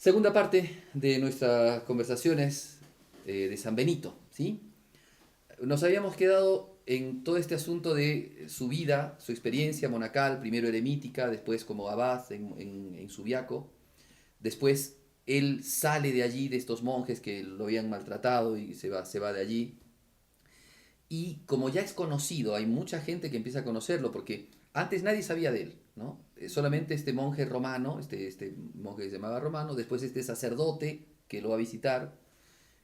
Segunda parte de nuestras conversaciones de San Benito, ¿sí? Nos habíamos quedado en todo este asunto de su vida, su experiencia monacal, primero eremítica, después como abad en Subiaco. Después él sale de allí, de estos monjes que lo habían maltratado y se va de allí. Y como ya es conocido, hay mucha gente que empieza a conocerlo, porque antes nadie sabía de él, ¿no? Solamente este monje romano, este monje que se llamaba Romano, después este sacerdote que lo va a visitar,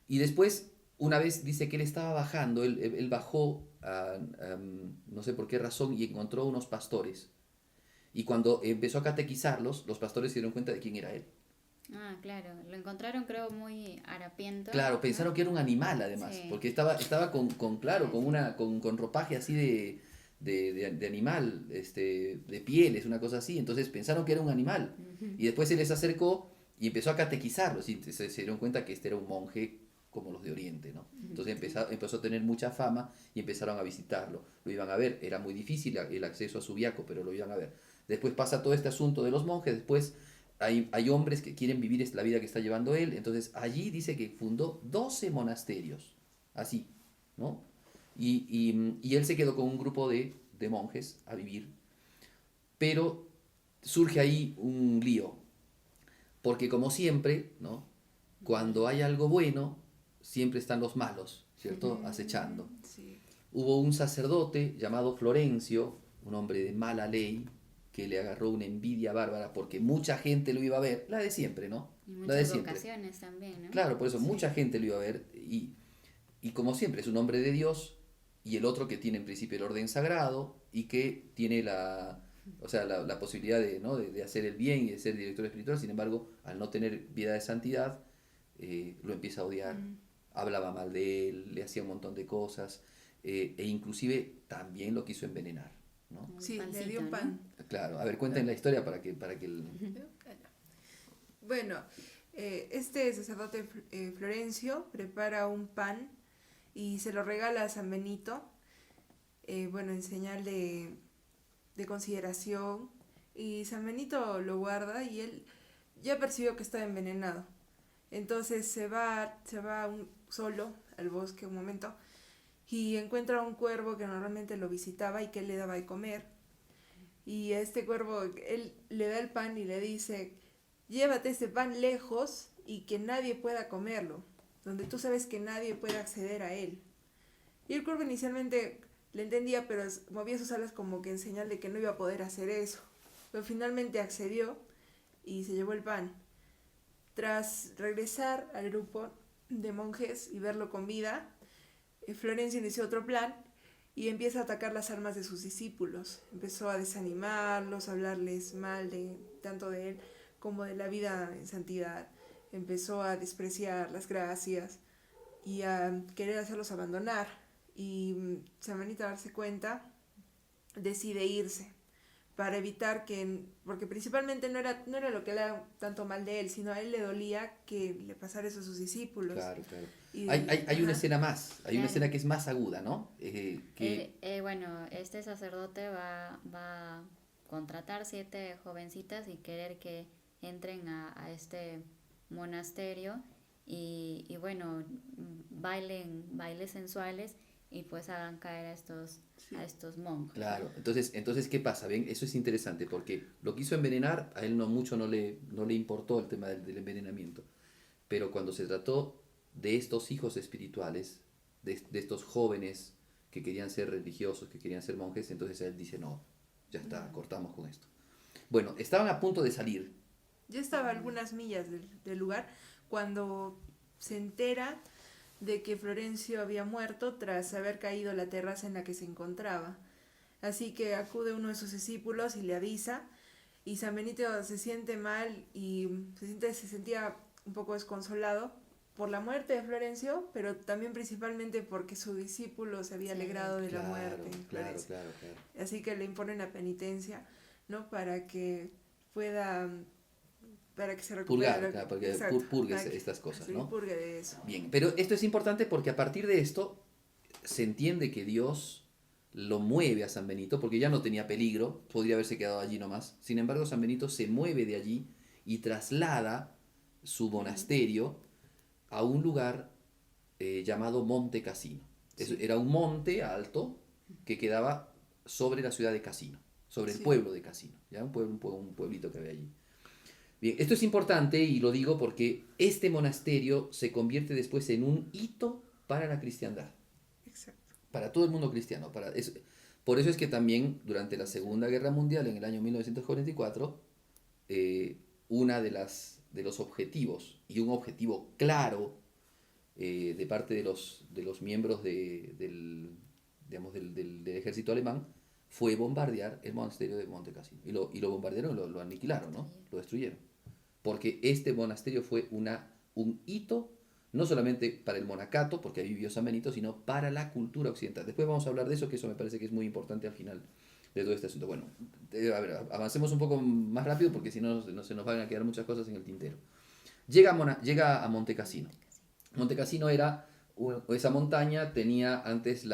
y después, una vez dice que él estaba bajando, él bajó, no sé por qué razón, y encontró unos pastores. Y cuando empezó a catequizarlos, los pastores se dieron cuenta de quién era él. Ah, claro. Lo encontraron creo muy harapiento, Claro, ¿no? pensaron que era un animal además, Sí, porque estaba claro, sí, sí. con ropaje así de animal, de pieles, una cosa así. Entonces pensaron que era un animal. Ujú. Y después se les acercó y empezó a catequizarlos y se dieron cuenta que este era un monje como los de Oriente, ¿no? Entonces Sí. empezó a tener mucha fama y empezaron a visitarlo. Lo iban a ver, era muy difícil el acceso a Subiaco, pero lo iban a ver. Después pasa todo este asunto de los monjes, después hay hombres que quieren vivir la vida que está llevando él, entonces allí dice que fundó 12 monasterios, así, ¿no? Y él se quedó con un grupo de monjes a vivir, pero surge ahí un lío, porque como siempre, ¿no? Cuando hay algo bueno, siempre están los malos, ¿cierto? Acechando. Sí. Hubo un sacerdote llamado Florencio, un hombre de mala ley, que le agarró una envidia bárbara porque mucha gente lo iba a ver, la de siempre, ¿no? Y La de muchas siempre. vocaciones también, ¿no? Claro, por eso Sí. mucha gente lo iba a ver y como siempre es un hombre de Dios y el otro que tiene en principio el orden sagrado y que tiene la posibilidad de, ¿no? de hacer el bien y de ser director espiritual, sin embargo, al no tener vida de santidad, lo empieza a odiar, Mm. hablaba mal de él, le hacía un montón de cosas e inclusive también lo quiso envenenar, ¿no? Como el Sí, le dio pancito, un ¿no? pan. Claro, a ver, cuenten la historia para que Bueno, este sacerdote Florencio prepara un pan y se lo regala a San Benito, bueno, en señal de consideración. Y San Benito lo guarda y él ya percibió que estaba envenenado. Entonces se va solo al bosque un momento y encuentra un cuervo que normalmente lo visitaba y que él le daba de comer. Y a este cuervo, él le da el pan y le dice, llévate este pan lejos y que nadie pueda comerlo, donde tú sabes que nadie puede acceder a él. Y el cuervo inicialmente le entendía, pero movía sus alas como que en señal de que no iba a poder hacer eso. Pero finalmente accedió y se llevó el pan. Tras regresar al grupo de monjes y verlo con vida, Florencio inició otro plan y empieza a atacar las almas de sus discípulos. Empezó a desanimarlos, a hablarles mal tanto de él como de la vida en santidad. Empezó a despreciar las gracias y a querer hacerlos abandonar. Y San Benito, al darse cuenta, decide irse para evitar porque principalmente no era lo que le era tanto mal de él, sino a él le dolía que le pasara eso a sus discípulos. claro, claro. Hay una Ajá. escena más, hay una Claro. escena que es más aguda, ¿no? Bueno, este sacerdote va a contratar 7 jovencitas y querer que entren a este monasterio y bueno, bailen bailes sensuales y pues hagan caer a Sí. estos monjes, ¿no? Claro, entonces ¿qué pasa? Bien, eso es interesante porque lo quiso envenenar, a él no le importó el tema del envenenamiento, pero cuando se trató de estos hijos espirituales, de estos jóvenes que querían ser religiosos, que querían ser monjes, entonces él dice, no, ya está, cortamos con esto. Bueno, estaban a punto de salir. Yo estaba a algunas millas del lugar cuando se entera de que Florencio había muerto tras haber caído a la terraza en la que se encontraba. Así que acude uno de sus discípulos y le avisa, y San Benito se siente mal y se sentía un poco desconsolado por la muerte de Florencio, pero también principalmente porque su discípulo se había Sí, alegrado de la Claro, muerte de claro, Florencio. claro, claro. Así que le imponen la penitencia, ¿no? Pueda, para que se recupere. Purgar, claro, porque Exacto, purgue para que estas cosas, se ¿no? purgue de eso. Bien, pero esto es importante porque a partir de esto se entiende que Dios lo mueve a San Benito, porque ya no tenía peligro, podría haberse quedado allí nomás. Sin embargo, San Benito se mueve de allí y traslada su monasterio a un lugar llamado Monte Cassino. Era un monte alto que quedaba sobre la ciudad de Cassino, sobre el pueblo de Cassino, ¿ya? Un pueblito que había allí. Bien, esto es importante y lo digo porque este monasterio se convierte después en un hito para la cristiandad, Exacto. para todo el mundo cristiano. Por eso es que también durante la Segunda Guerra Mundial, en el año 1944, una de los objetivos, y un objetivo claro de parte de los miembros digamos, del ejército alemán, fue bombardear el monasterio de Monte Cassino. Y lo bombardearon, lo aniquilaron, ¿no? Lo destruyeron. Porque este monasterio fue un hito, no solamente para el monacato, porque ahí vivió San Benito, sino para la cultura occidental. Después vamos a hablar de eso, que eso me parece que es muy importante al final de todo este asunto. Bueno, a ver, avancemos un poco más rápido, porque si no, se nos van a quedar muchas cosas en el tintero. Llega a Monte Cassino. Monte Cassino esa montaña tenía antes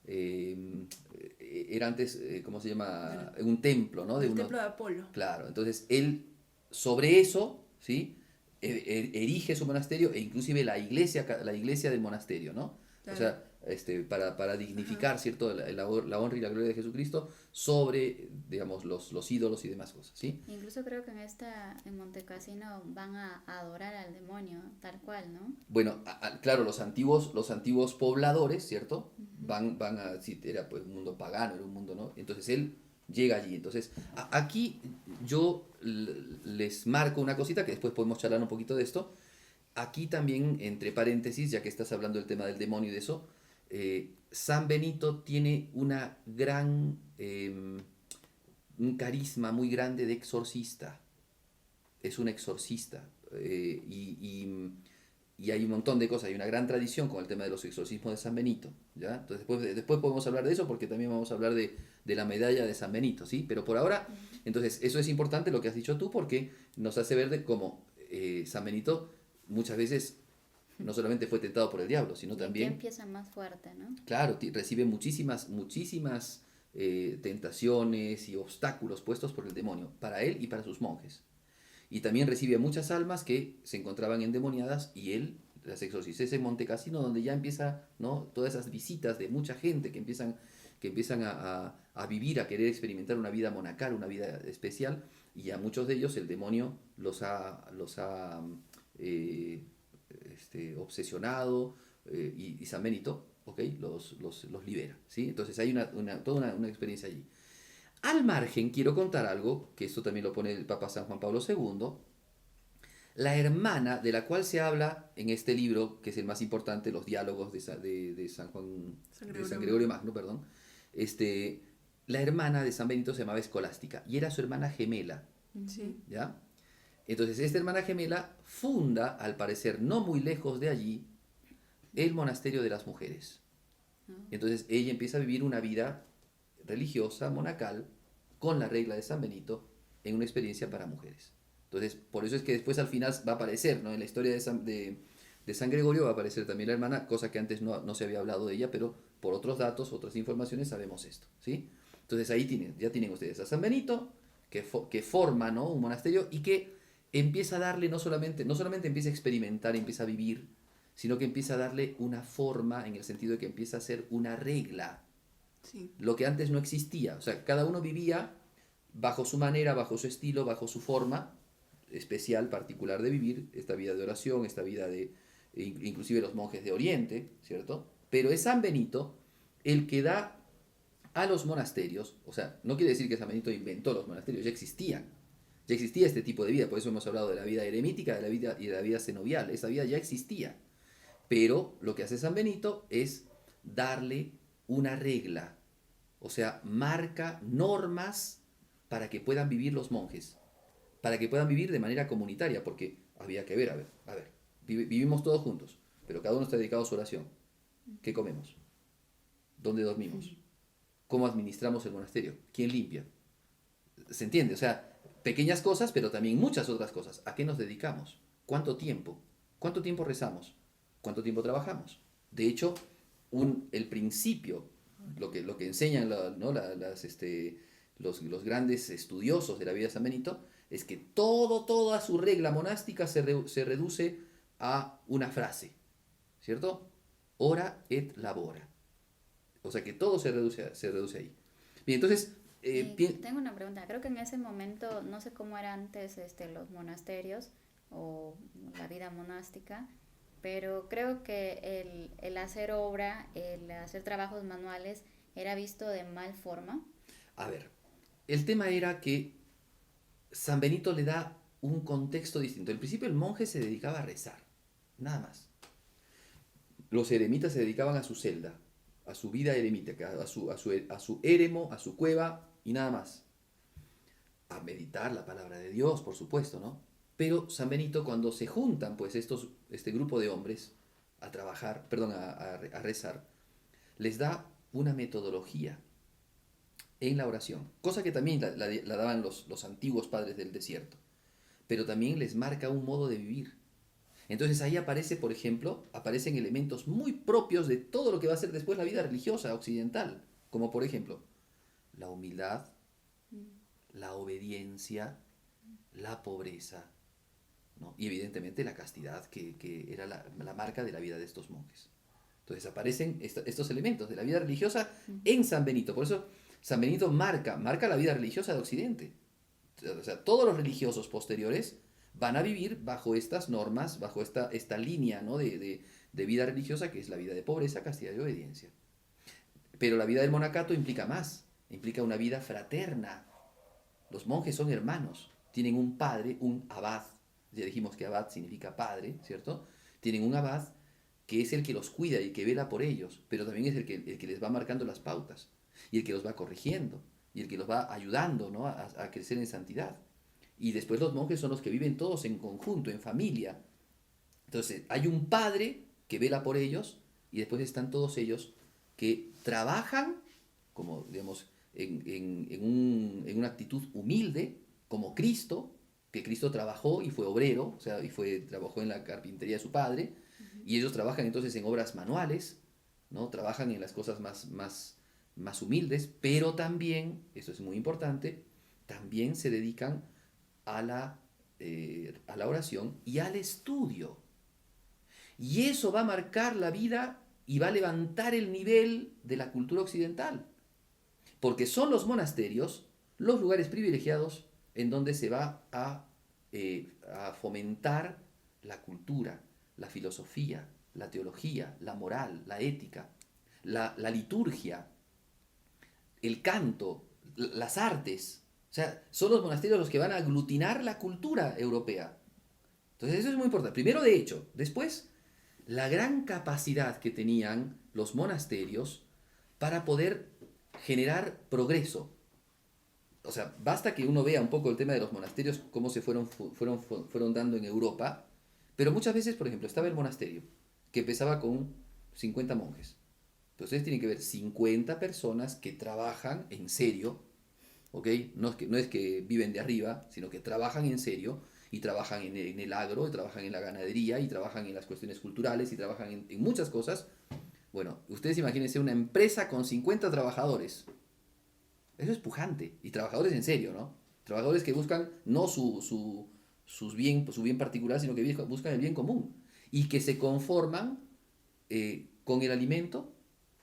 era antes, ¿cómo se llama? Un templo, ¿no? El templo de Apolo. Claro, entonces él sobre eso, ¿sí? Erige su monasterio e inclusive la iglesia del monasterio, ¿no? Claro. O sea, para dignificar, ¿cierto? La honra y la gloria de Jesucristo sobre, digamos, los ídolos y demás cosas, ¿sí? Incluso creo que en Monte Cassino van a adorar al demonio, tal cual, ¿no? Bueno, claro, los antiguos pobladores, ¿cierto? Van a, sí, era pues un mundo pagano, era un mundo, ¿no? Entonces él llega allí. Entonces, aquí yo les marco una cosita que después podemos charlar un poquito de esto. Aquí también, entre paréntesis, ya que estás hablando del tema del demonio y de eso, San Benito tiene un carisma muy grande de exorcista. Es un exorcista. Y hay un montón de cosas, hay una gran tradición con el tema de los exorcismos de San Benito, ¿ya? Entonces después podemos hablar de eso porque también vamos a hablar de la medalla de San Benito, ¿sí? Pero por ahora, entonces eso es importante lo que has dicho tú porque nos hace ver de cómo San Benito muchas veces no solamente fue tentado por el diablo, sino también... Que empieza más fuerte, ¿no? Claro, recibe muchísimas tentaciones y obstáculos puestos por el demonio, para él y para sus monjes. Y también recibe a muchas almas que se encontraban endemoniadas y él las exorciza. Es en Monte Cassino donde ya empieza, ¿no? Todas esas visitas de mucha gente que empiezan a vivir, a querer experimentar una vida monacal, una vida especial, y a muchos de ellos el demonio los ha obsesionado, y San Benito, ¿okay? los libera, ¿sí? Entonces hay toda una experiencia allí. Al margen, quiero contar algo, que esto también lo pone el Papa San Juan Pablo II, la hermana de la cual se habla en este libro, que es el más importante, los diálogos de San Gregorio Magno, perdón. La hermana de San Benito se llamaba Escolástica y era su hermana gemela, Sí. ¿ya? Entonces esta hermana gemela funda, al parecer no muy lejos de allí, el monasterio de las mujeres. Entonces ella empieza a vivir una vida religiosa, monacal, con la regla de San Benito, en una experiencia para mujeres. Entonces, por eso es que después al final va a aparecer, ¿no? En la historia de San Gregorio va a aparecer también la hermana, cosa que antes no se había hablado de ella, pero por otros datos, otras informaciones, sabemos esto, ¿sí? Entonces ahí ya tienen ustedes a San Benito, que forma, ¿no? Un monasterio y que empieza a darle, no solamente empieza a experimentar, empieza a vivir, sino que empieza a darle una forma, en el sentido de que empieza a ser una regla. Sí. Lo que antes no existía. O sea, cada uno vivía bajo su manera, bajo su estilo, bajo su forma especial, particular de vivir, esta vida de oración, esta vida inclusive los monjes de Oriente, ¿cierto? Pero es San Benito el que da a los monasterios, o sea, no quiere decir que San Benito inventó los monasterios, ya existía este tipo de vida, por eso hemos hablado de la vida eremítica, de la vida y de la vida cenobial, esa vida ya existía. Pero lo que hace San Benito es darle una regla, o sea, marca normas para que puedan vivir los monjes, para que puedan vivir de manera comunitaria, porque había que ver, a ver, vivimos todos juntos, pero cada uno está dedicado a su oración. ¿Qué comemos? ¿Dónde dormimos? ¿Cómo administramos el monasterio? ¿Quién limpia? ¿Se entiende? O sea, pequeñas cosas, pero también muchas otras cosas. ¿A qué nos dedicamos? ¿Cuánto tiempo? ¿Cuánto tiempo rezamos? ¿Cuánto tiempo trabajamos? De hecho, el principio, lo que enseñan los grandes estudiosos de la vida de San Benito, es que toda su regla monástica se reduce a una frase, ¿cierto? Ora et labora. O sea que todo se reduce ahí. Bien, entonces... tengo una pregunta. Creo que en ese momento, no sé cómo eran antes los monasterios o la vida monástica, pero creo que el hacer obra, el hacer trabajos manuales era visto de mal forma. A ver, el tema era que San Benito le da un contexto distinto. Al principio el monje se dedicaba a rezar, nada más. Los eremitas se dedicaban a su celda, a su vida eremítica, a su éremo, a su cueva y nada más. A meditar la palabra de Dios, por supuesto, ¿no? Pero San Benito, cuando se juntan, pues, este grupo de hombres a trabajar, perdón, a rezar, les da una metodología en la oración, cosa que también la daban los antiguos padres del desierto, pero también les marca un modo de vivir. Entonces ahí aparece, por ejemplo, aparecen elementos muy propios de todo lo que va a ser después la vida religiosa occidental, como por ejemplo, la humildad, la obediencia, la pobreza, ¿no? Y evidentemente la castidad, que era la marca de la vida de estos monjes. Entonces aparecen estos elementos de la vida religiosa en San Benito. Por eso San Benito marca la vida religiosa de Occidente. O sea, todos los religiosos posteriores van a vivir bajo estas normas, bajo esta línea, ¿no? de vida religiosa, que es la vida de pobreza, castidad y obediencia. Pero la vida del monacato implica más, implica una vida fraterna. Los monjes son hermanos, tienen un padre, un abad. Ya dijimos que abad significa padre, ¿cierto? Tienen un abad que es el que los cuida y que vela por ellos, pero también es el que les va marcando las pautas, y el que los va corrigiendo, y el que los va ayudando, ¿no? a crecer en santidad. Y después los monjes son los que viven todos en conjunto, en familia. Entonces hay un padre que vela por ellos, y después están todos ellos que trabajan, como digamos, en una actitud humilde, como Cristo, que Cristo trabajó y fue obrero, o sea, trabajó en la carpintería de su padre, y ellos trabajan entonces en obras manuales, ¿no? Trabajan en las cosas más humildes, pero también, eso es muy importante, también se dedican a la oración y al estudio. Y eso va a marcar la vida y va a levantar el nivel de la cultura occidental. Porque son los monasterios los lugares privilegiados en donde se va a fomentar la cultura, la filosofía, la teología, la moral, la ética, la liturgia, el canto, las artes. O sea, son los monasterios los que van a aglutinar la cultura europea. Entonces eso es muy importante. Primero, de hecho. Después, la gran capacidad que tenían los monasterios para poder generar progreso. O sea, basta que uno vea un poco el tema de los monasterios, cómo se fueron dando en Europa, pero muchas veces, por ejemplo, estaba el monasterio, que empezaba con 50 monjes. Pero ustedes tienen que ver 50 personas que trabajan en serio, ¿ok? No es que viven de arriba, sino que trabajan en serio, y trabajan en el agro, y trabajan en la ganadería, y trabajan en las cuestiones culturales, y trabajan en muchas cosas. Bueno, ustedes imagínense una empresa con 50 trabajadores. Eso es pujante. Y trabajadores en serio, ¿no? Trabajadores que buscan no su bien particular, sino que buscan el bien común. Y que se conforman con el alimento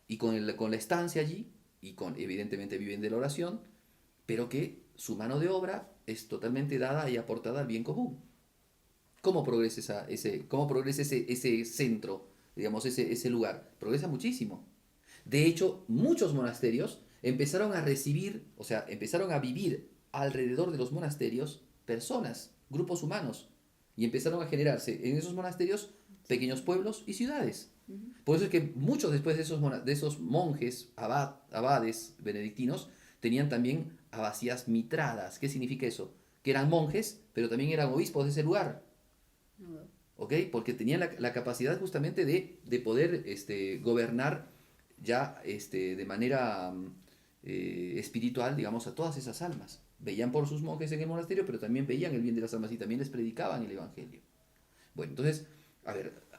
y con la estancia allí, y evidentemente viven de la oración, pero que su mano de obra es totalmente dada y aportada al bien común. ¿Cómo progresa ese centro, digamos, ese lugar? Progresa muchísimo. De hecho, muchos monasterios empezaron a recibir, o sea, empezaron a vivir alrededor de los monasterios personas, grupos humanos, y empezaron a generarse en esos monasterios pequeños pueblos y ciudades. Por eso es que muchos después de esos monjes, abades benedictinos, tenían también abadías mitradas. ¿Qué significa eso? Que eran monjes, pero también eran obispos de ese lugar. ¿Ok? Porque tenían la capacidad justamente de poder gobernar ya de manera espiritual, digamos, a todas esas almas. Veían por sus monjes en el monasterio, pero también veían el bien de las almas y también les predicaban el evangelio. Bueno, entonces, a ver,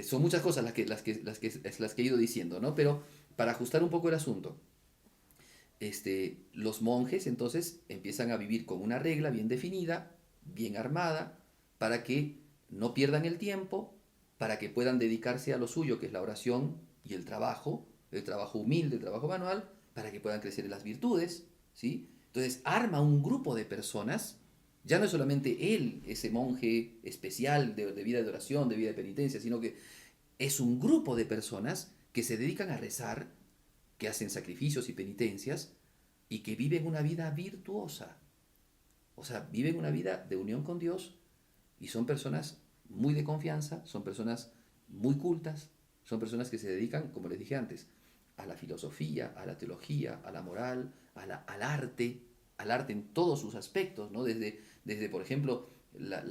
son muchas cosas las que he ido diciendo, ¿no? Pero para ajustar un poco el asunto, los monjes entonces empiezan a vivir con una regla bien definida, bien armada, para que no pierdan el tiempo, para que puedan dedicarse a lo suyo, que es la oración y el trabajo humilde, el trabajo manual, para que puedan crecer en las virtudes, ¿sí? Entonces arma un grupo de personas, ya no es solamente él, ese monje especial de vida de oración, de vida de penitencia, sino que es un grupo de personas que se dedican a rezar, que hacen sacrificios y penitencias y que viven una vida virtuosa. O sea, viven una vida de unión con Dios y son personas muy de confianza, son personas muy cultas, son personas que se dedican, como les dije antes, a la filosofía, a la teología, a la moral, al arte en todos sus aspectos, ¿no? Desde por ejemplo, la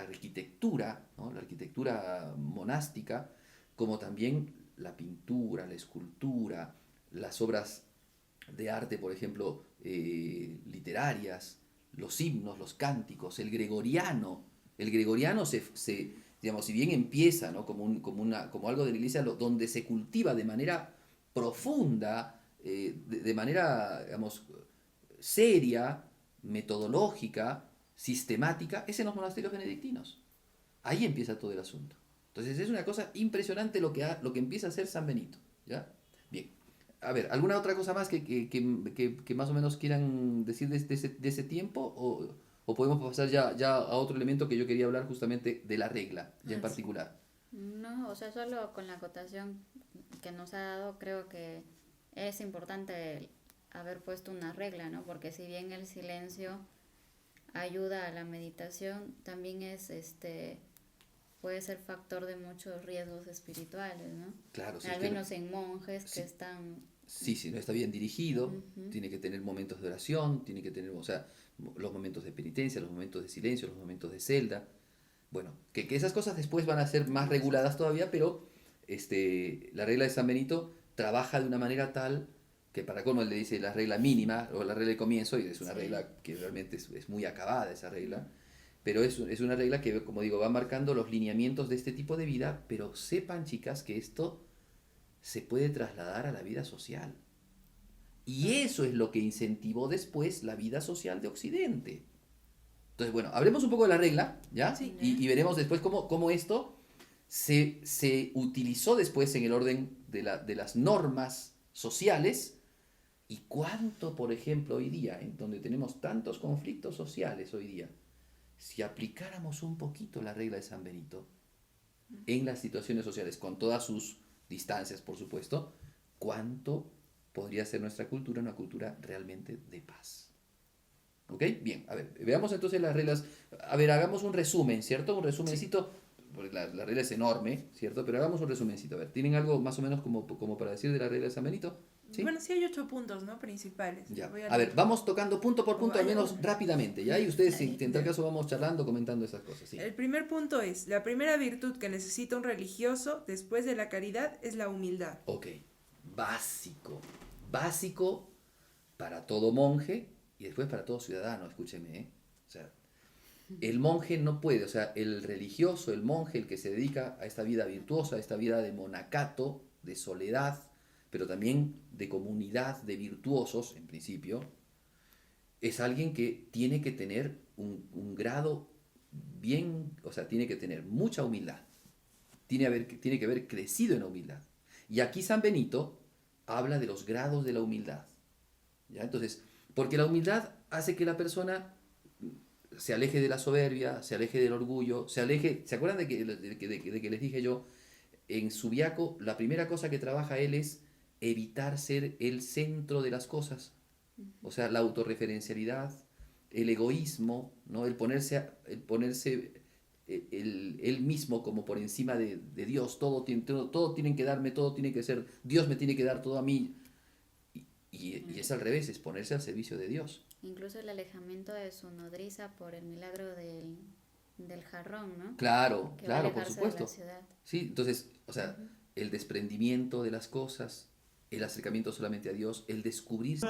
arquitectura, ¿no? La arquitectura monástica, como también la pintura, la escultura, las obras de arte, por ejemplo, literarias, los himnos, los cánticos, el gregoriano. El gregoriano digamos, si bien empieza, ¿no? como algo de la iglesia donde se cultiva de manera profunda, de manera, digamos, seria, metodológica, sistemática, es en los monasterios benedictinos. Ahí empieza todo el asunto. Entonces es una cosa impresionante lo que empieza a hacer San Benito, ¿ya? Bien. A ver, ¿alguna otra cosa más que más o menos quieran decir de ese tiempo? ¿O podemos pasar ya a otro elemento que yo quería hablar justamente de la regla, ya en particular? No, o sea, solo con la acotación que nos ha dado, creo que es importante haber puesto una regla, ¿no? Porque si bien el silencio ayuda a la meditación, también puede ser factor de muchos riesgos espirituales, ¿no? Claro, sí. Al menos en monjes que están... Sí, no está bien dirigido, Uh-huh. tiene que tener momentos de oración, tiene que tener, o sea, los momentos de penitencia, los momentos de silencio, los momentos de celda. Bueno, que esas cosas después van a ser más reguladas todavía, pero la regla de San Benito trabaja de una manera tal que para colmo él le dice la regla mínima o la regla de comienzo, y es una regla que realmente es muy acabada esa regla, pero es una regla que, como digo, va marcando los lineamientos de este tipo de vida, pero sepan, chicas, que esto se puede trasladar a la vida social. Y eso es lo que incentivó después la vida social de Occidente. Entonces, bueno, hablemos un poco de la regla, ¿ya? Sí. Y veremos después cómo esto se utilizó después en el orden de las normas sociales y cuánto, por ejemplo, hoy día, en donde tenemos tantos conflictos sociales hoy día, si aplicáramos un poquito la regla de San Benito en las situaciones sociales, con todas sus distancias, por supuesto, cuánto podría ser nuestra cultura una cultura realmente de paz. ¿Ok? Bien, a ver, veamos entonces las reglas. A ver, hagamos un resumen, ¿cierto? Un resumencito, porque la regla es enorme, ¿cierto? Pero hagamos un resumencito. A ver, ¿tienen algo más o menos como para decir de la regla de San Benito? ¿Sí? Bueno, sí hay 8 puntos, ¿no? Principales. Ya. A ver, vamos tocando punto por punto, al menos una. rápidamente, ¿ya? Y ustedes, en tal caso, vamos charlando, comentando esas cosas, ¿sí? El primer punto es, la primera virtud que necesita un religioso después de la caridad es la humildad. Ok, básico para todo monje y después para todo ciudadano, escúcheme, ¿eh? O sea, el monje no puede, o sea, el religioso, el monje, el que se dedica a esta vida virtuosa, a esta vida de monacato, de soledad, pero también de comunidad de virtuosos, en principio, es alguien que tiene que tener un grado bien, o sea, tiene que tener mucha humildad, tiene que haber crecido en la humildad. Y aquí San Benito habla de los grados de la humildad, ¿ya? Entonces, porque la humildad hace que la persona se aleje de la soberbia, se aleje del orgullo, se acuerdan de que les dije yo, en Subiaco, la primera cosa que trabaja él es evitar ser el centro de las cosas, o sea, la autorreferencialidad, el egoísmo, ¿no? el ponerse él mismo como por encima de Dios, todo tienen que darme, todo tiene que ser, Dios me tiene que dar todo a mí, y es al revés, es ponerse al servicio de Dios. Incluso el alejamiento de su nodriza por el milagro del jarrón, ¿no? Claro, Que va a claro, por alejarse supuesto. de la ciudad. Sí, entonces, o sea, el desprendimiento de las cosas, el acercamiento solamente a Dios, el descubrirse.